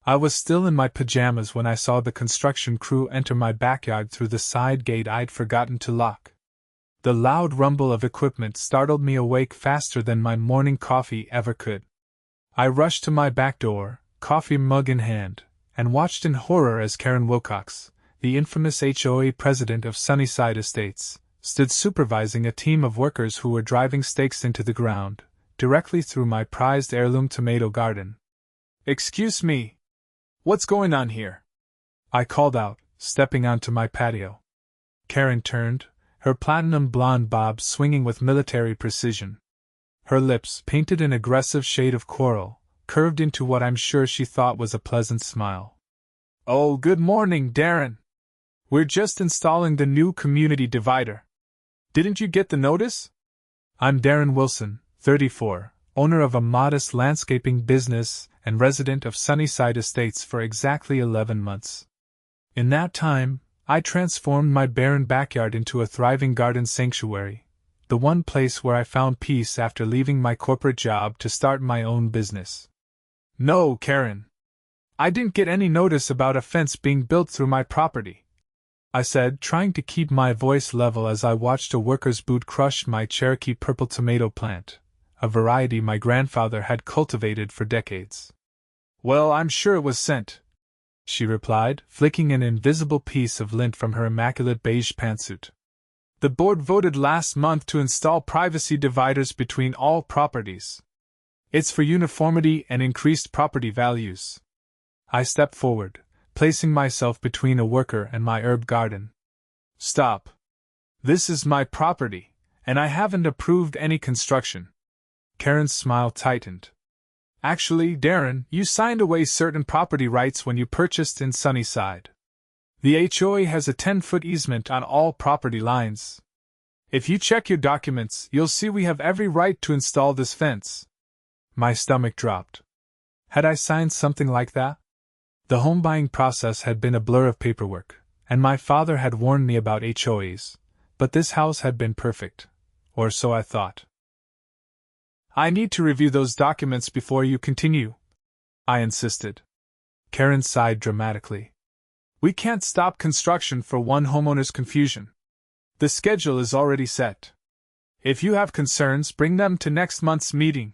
I was still in my pajamas when I saw the construction crew enter my backyard through the side gate I'd forgotten to lock. The loud rumble of equipment startled me awake faster than my morning coffee ever could. I rushed to my back door, coffee mug in hand, and watched in horror as Karen Wilcox, the infamous HOA president of Sunnyside Estates, stood supervising a team of workers who were driving stakes into the ground, directly through my prized heirloom tomato garden. "Excuse me. What's going on here?" I called out, stepping onto my patio. Karen turned, her platinum blonde bob swinging with military precision. Her lips, painted an aggressive shade of coral, curved into what I'm sure she thought was a pleasant smile. "Oh, good morning, Darren. We're just installing the new community divider. Didn't you get the notice?" I'm Darren Wilson, 34, owner of a modest landscaping business and resident of Sunnyside Estates for exactly 11 months. In that time, I transformed my barren backyard into a thriving garden sanctuary, the one place where I found peace after leaving my corporate job to start my own business. "No, Karen. I didn't get any notice about a fence being built through my property," I said, trying to keep my voice level as I watched a worker's boot crush my Cherokee purple tomato plant, a variety my grandfather had cultivated for decades. "Well, I'm sure it was sent," she replied, flicking an invisible piece of lint from her immaculate beige pantsuit. "The board voted last month to install privacy dividers between all properties. It's for uniformity and increased property values." I stepped forward, placing myself between a worker and my herb garden. "Stop. This is my property, and I haven't approved any construction." Karen's smile tightened. "Actually, Darren, you signed away certain property rights when you purchased in Sunnyside. The HOA has a 10-foot easement on all property lines. If you check your documents, you'll see we have every right to install this fence." My stomach dropped. Had I signed something like that? The home buying process had been a blur of paperwork, and my father had warned me about HOAs, but this house had been perfect, or so I thought. "I need to review those documents before you continue," I insisted. Karen sighed dramatically. "We can't stop construction for one homeowner's confusion. The schedule is already set. If you have concerns, bring them to next month's meeting."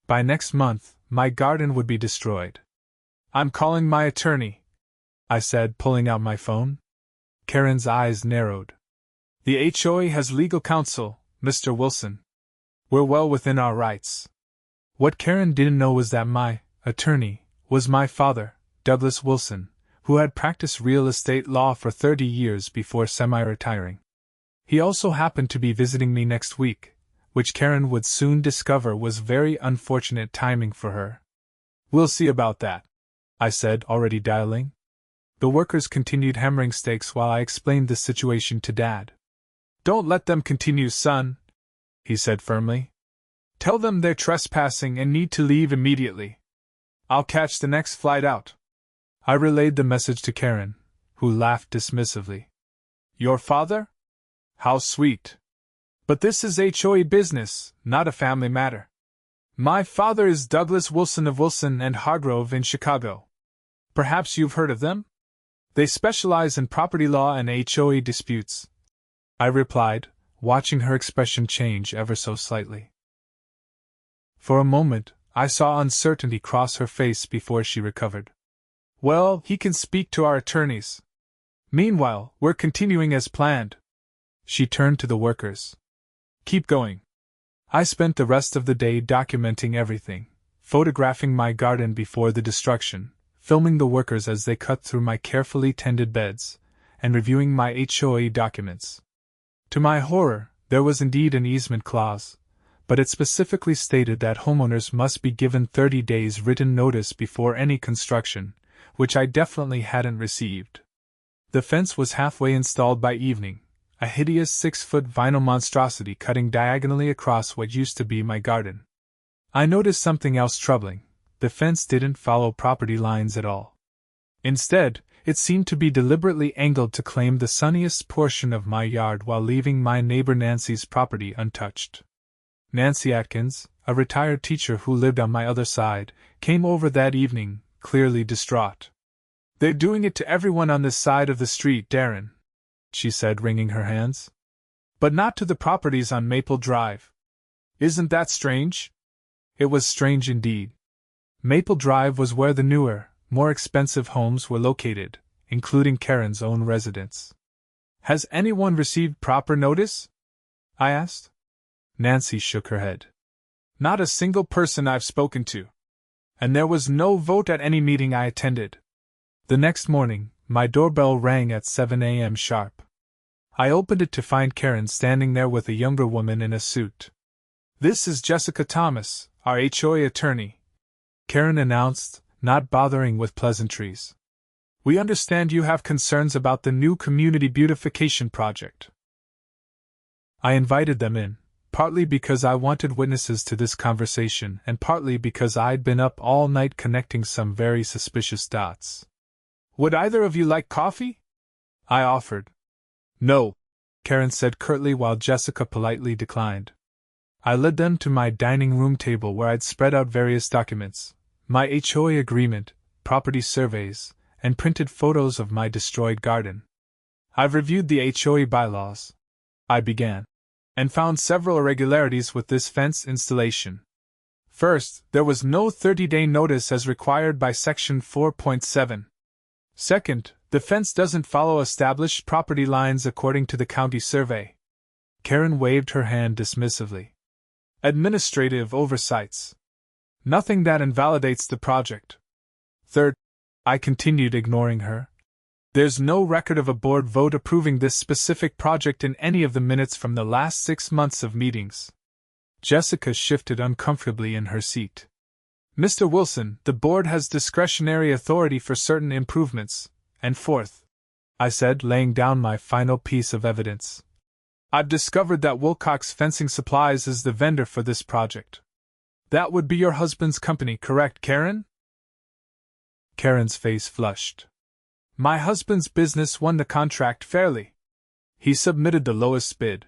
By next month, my garden would be destroyed. "I'm calling my attorney," I said, pulling out my phone. Karen's eyes narrowed. "The HOA has legal counsel, Mr. Wilson. We're well within our rights." What Karen didn't know was that my attorney was my father, Douglas Wilson, who had practiced real estate law for 30 years before semi-retiring. He also happened to be visiting me next week, which Karen would soon discover was very unfortunate timing for her. "We'll see about that," I said, already dialing. The workers continued hammering stakes while I explained the situation to Dad. "Don't let them continue, son," he said firmly. "Tell them they're trespassing and need to leave immediately. I'll catch the next flight out." I relayed the message to Karen, who laughed dismissively. "Your father? How sweet. But this is HOA business, not a family matter. My father is Douglas Wilson of Wilson and Hargrove in Chicago. Perhaps you've heard of them? They specialize in property law and HOA disputes," I replied, watching her expression change ever so slightly. For a moment, I saw uncertainty cross her face before she recovered. "Well, he can speak to our attorneys. Meanwhile, we're continuing as planned." She turned to the workers. "Keep going." I spent the rest of the day documenting everything, photographing my garden before the destruction, filming the workers as they cut through my carefully tended beds, and reviewing my HOA documents. To my horror, there was indeed an easement clause, but it specifically stated that homeowners must be given 30 days written notice before any construction, which I definitely hadn't received. The fence was halfway installed by evening, a hideous 6-foot vinyl monstrosity cutting diagonally across what used to be my garden. I noticed something else troubling. The fence didn't follow property lines at all. Instead, it seemed to be deliberately angled to claim the sunniest portion of my yard while leaving my neighbor Nancy's property untouched. Nancy Atkins, a retired teacher who lived on my other side, came over that evening, clearly distraught. "They're doing it to everyone on this side of the street, Darren," she said, wringing her hands. "But not to the properties on Maple Drive. Isn't that strange?" It was strange indeed. Maple Drive was where the newer, more expensive homes were located, including Karen's own residence. "Has anyone received proper notice?" I asked. Nancy shook her head. "Not a single person I've spoken to. And there was no vote at any meeting I attended." The next morning, my doorbell rang at 7 a.m. sharp. I opened it to find Karen standing there with a younger woman in a suit. "This is Jessica Thomas, our HOA attorney," Karen announced, not bothering with pleasantries. "We understand you have concerns about the new community beautification project." I invited them in, partly because I wanted witnesses to this conversation and partly because I'd been up all night connecting some very suspicious dots. "Would either of you like coffee?" I offered. "No," Karen said curtly while Jessica politely declined. I led them to my dining room table where I'd spread out various documents, my HOA agreement, property surveys, and printed photos of my destroyed garden. "I've reviewed the HOA bylaws," I began, "and found several irregularities with this fence installation. First, there was no 30-day notice as required by Section 4.7. Second, the fence doesn't follow established property lines according to the county survey." Karen waved her hand dismissively. "Administrative oversights. Nothing that invalidates the project. Third," I continued, ignoring her, "there's no record of a board vote approving this specific project in any of the minutes from the last 6 months of meetings." Jessica shifted uncomfortably in her seat. "Mr. Wilson, the board has discretionary authority for certain improvements, and fourth," I said, laying down my final piece of evidence, "I've discovered that Wilcox Fencing Supplies is the vendor for this project. That would be your husband's company, correct, Karen?" Karen's face flushed. "My husband's business won the contract fairly. He submitted the lowest bid."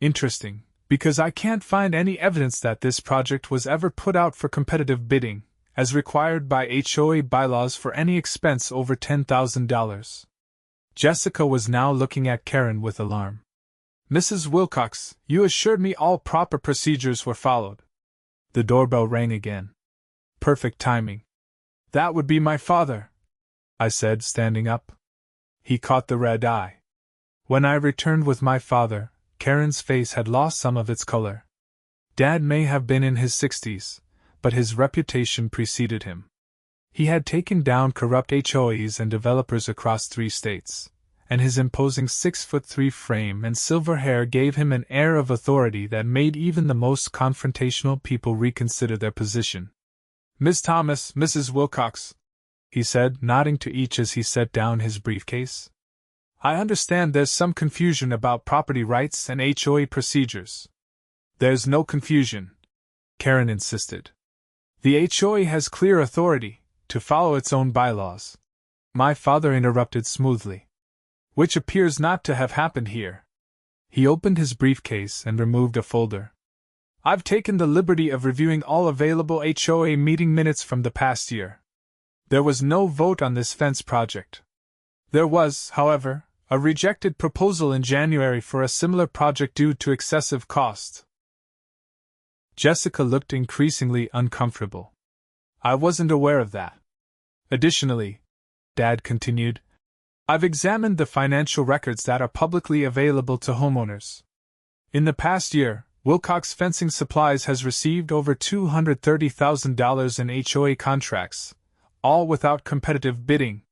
"Interesting, because I can't find any evidence that this project was ever put out for competitive bidding, as required by HOA bylaws for any expense over $10,000. Jessica was now looking at Karen with alarm. "Mrs. Wilcox, you assured me all proper procedures were followed." The doorbell rang again. Perfect timing. "That would be my father," I said, standing up. He caught the red eye. When I returned with my father, Karen's face had lost some of its color. Dad may have been in his 60s, but his reputation preceded him. He had taken down corrupt HOAs and developers across 3 states, and his imposing 6'3" frame and silver hair gave him an air of authority that made even the most confrontational people reconsider their position. "Miss Thomas, Mrs. Wilcox," he said, nodding to each as he set down his briefcase. "I understand there's some confusion about property rights and HOA procedures." "There's no confusion," Karen insisted. "The HOA has clear authority to follow its own bylaws," my father interrupted smoothly. "Which appears not to have happened here." He opened his briefcase and removed a folder. "I've taken the liberty of reviewing all available HOA meeting minutes from the past year. There was no vote on this fence project. There was, however, a rejected proposal in January for a similar project due to excessive cost." Jessica looked increasingly uncomfortable. "I wasn't aware of that. Additionally," Dad continued, "I've examined the financial records that are publicly available to homeowners. In the past year, Wilcox Fencing Supplies has received over $230,000 in HOA contracts, all without competitive bidding."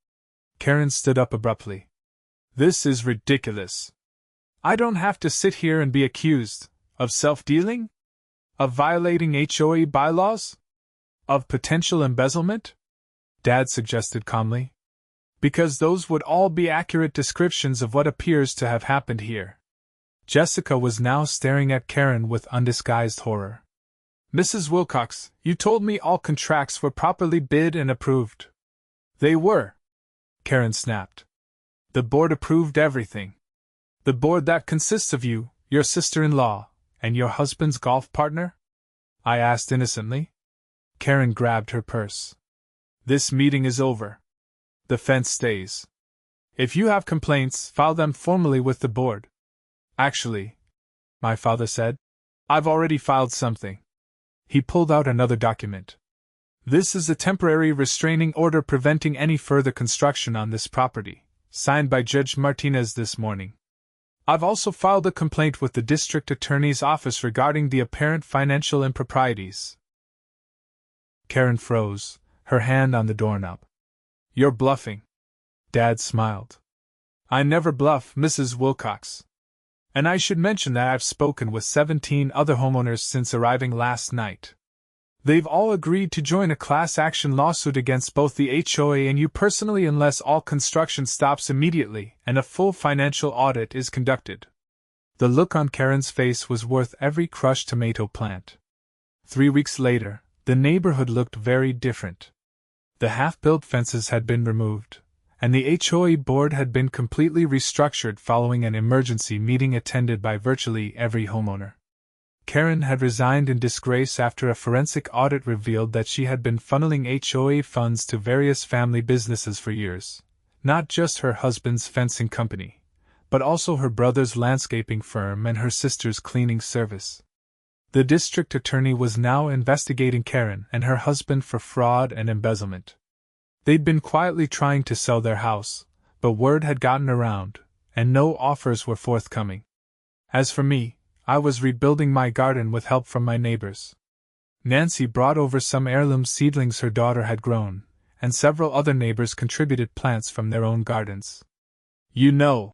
Karen stood up abruptly. "This is ridiculous. I don't have to sit here and be accused of self-dealing? Of violating HOA bylaws? Of potential embezzlement?" Dad suggested calmly. "Because those would all be accurate descriptions of what appears to have happened here." Jessica was now staring at Karen with undisguised horror. "Mrs. Wilcox, you told me all contracts were properly bid and approved." "They were," Karen snapped. "The board approved everything." "The board that consists of you, your sister-in-law, and your husband's golf partner?" I asked innocently. Karen grabbed her purse. This meeting is over. The fence stays. If you have complaints, file them formally with the board. Actually, my father said, I've already filed something. He pulled out another document. This is a temporary restraining order preventing any further construction on this property, signed by Judge Martinez this morning. I've also filed a complaint with the district attorney's office regarding the apparent financial improprieties. Karen froze, her hand on the doorknob. You're bluffing. Dad smiled. I never bluff, Mrs. Wilcox. And I should mention that I've spoken with 17 other homeowners since arriving last night. They've all agreed to join a class action lawsuit against both the HOA and you personally unless all construction stops immediately and a full financial audit is conducted. The look on Karen's face was worth every crushed tomato plant. 3 weeks later, the neighborhood looked very different. The half-built fences had been removed, and the HOA board had been completely restructured following an emergency meeting attended by virtually every homeowner. Karen had resigned in disgrace after a forensic audit revealed that she had been funneling HOA funds to various family businesses for years, not just her husband's fencing company, but also her brother's landscaping firm and her sister's cleaning service. The district attorney was now investigating Karen and her husband for fraud and embezzlement. They'd been quietly trying to sell their house, but word had gotten around, and no offers were forthcoming. As for me, I was rebuilding my garden with help from my neighbors. Nancy brought over some heirloom seedlings her daughter had grown, and several other neighbors contributed plants from their own gardens. You know,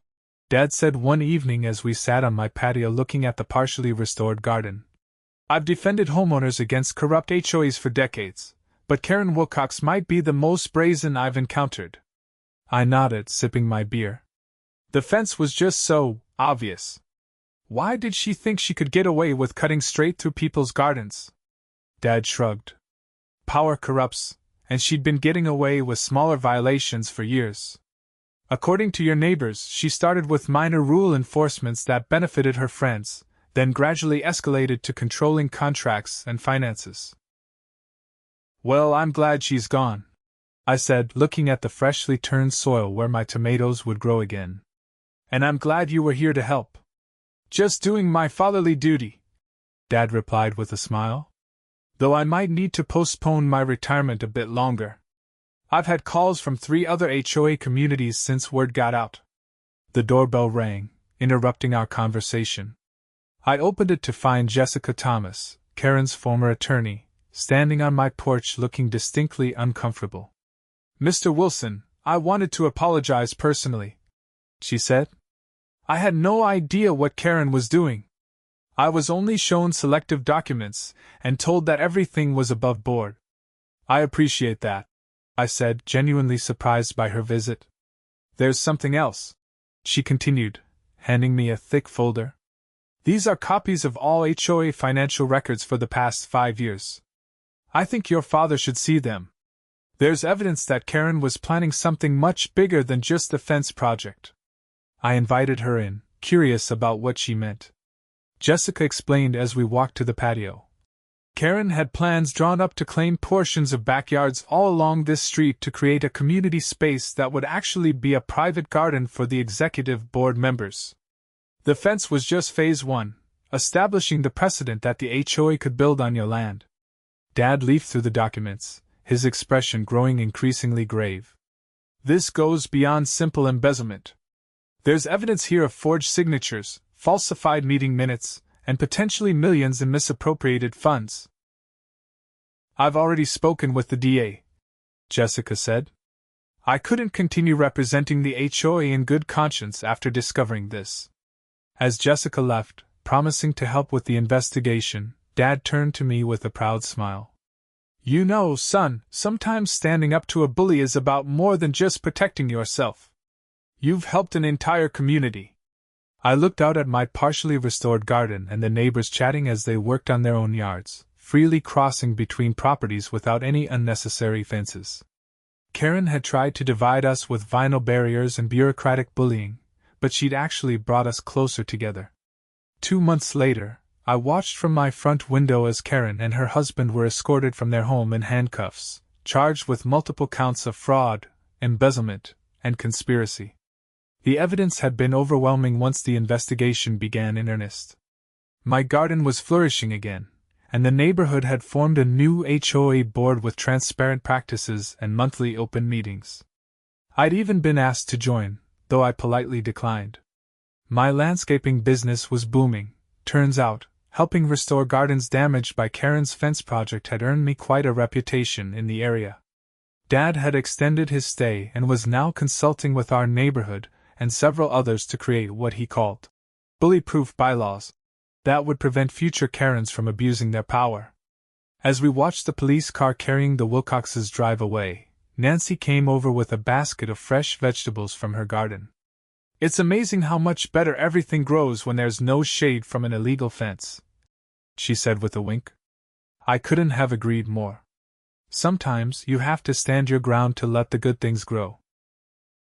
Dad said one evening as we sat on my patio looking at the partially restored garden, I've defended homeowners against corrupt HOAs for decades, but Karen Wilcox might be the most brazen I've encountered. I nodded, sipping my beer. The fence was just so obvious. Why did she think she could get away with cutting straight through people's gardens? Dad shrugged. Power corrupts, and she'd been getting away with smaller violations for years. According to your neighbors, she started with minor rule enforcements that benefited her friends, then gradually escalated to controlling contracts and finances. Well, I'm glad she's gone, I said, looking at the freshly turned soil where my tomatoes would grow again. And I'm glad you were here to help. Just doing my fatherly duty, Dad replied with a smile. Though I might need to postpone my retirement a bit longer. I've had calls from 3 other HOA communities since word got out. The doorbell rang, interrupting our conversation. I opened it to find Jessica Thomas, Karen's former attorney, standing on my porch looking distinctly uncomfortable. Mr. Wilson, I wanted to apologize personally, she said. I had no idea what Karen was doing. I was only shown selective documents and told that everything was above board. I appreciate that, I said, genuinely surprised by her visit. There's something else, she continued, handing me a thick folder. These are copies of all HOA financial records for the past 5 years. I think your father should see them. There's evidence that Karen was planning something much bigger than just the fence project. I invited her in, curious about what she meant. Jessica explained as we walked to the patio. Karen had plans drawn up to claim portions of backyards all along this street to create a community space that would actually be a private garden for the executive board members. The fence was just phase 1, establishing the precedent that the HOA could build on your land. Dad leafed through the documents, his expression growing increasingly grave. This goes beyond simple embezzlement. There's evidence here of forged signatures, falsified meeting minutes, and potentially millions in misappropriated funds. I've already spoken with the DA, Jessica said. I couldn't continue representing the HOA in good conscience after discovering this. As Jessica left, promising to help with the investigation, Dad turned to me with a proud smile. You know, son, sometimes standing up to a bully is about more than just protecting yourself. You've helped an entire community. I looked out at my partially restored garden and the neighbors chatting as they worked on their own yards, freely crossing between properties without any unnecessary fences. Karen had tried to divide us with vinyl barriers and bureaucratic bullying, but she'd actually brought us closer together. 2 months later, I watched from my front window as Karen and her husband were escorted from their home in handcuffs, charged with multiple counts of fraud, embezzlement, and conspiracy. The evidence had been overwhelming once the investigation began in earnest. My garden was flourishing again, and the neighborhood had formed a new HOA board with transparent practices and monthly open meetings. I'd even been asked to join, though I politely declined. My landscaping business was booming. Turns out, helping restore gardens damaged by Karen's fence project had earned me quite a reputation in the area. Dad had extended his stay and was now consulting with our neighborhood and several others to create what he called bully-proof bylaws that would prevent future Karens from abusing their power. As we watched the police car carrying the Wilcoxes drive away, Nancy came over with a basket of fresh vegetables from her garden. "It's amazing how much better everything grows when there's no shade from an illegal fence," she said with a wink. I couldn't have agreed more. Sometimes you have to stand your ground to let the good things grow.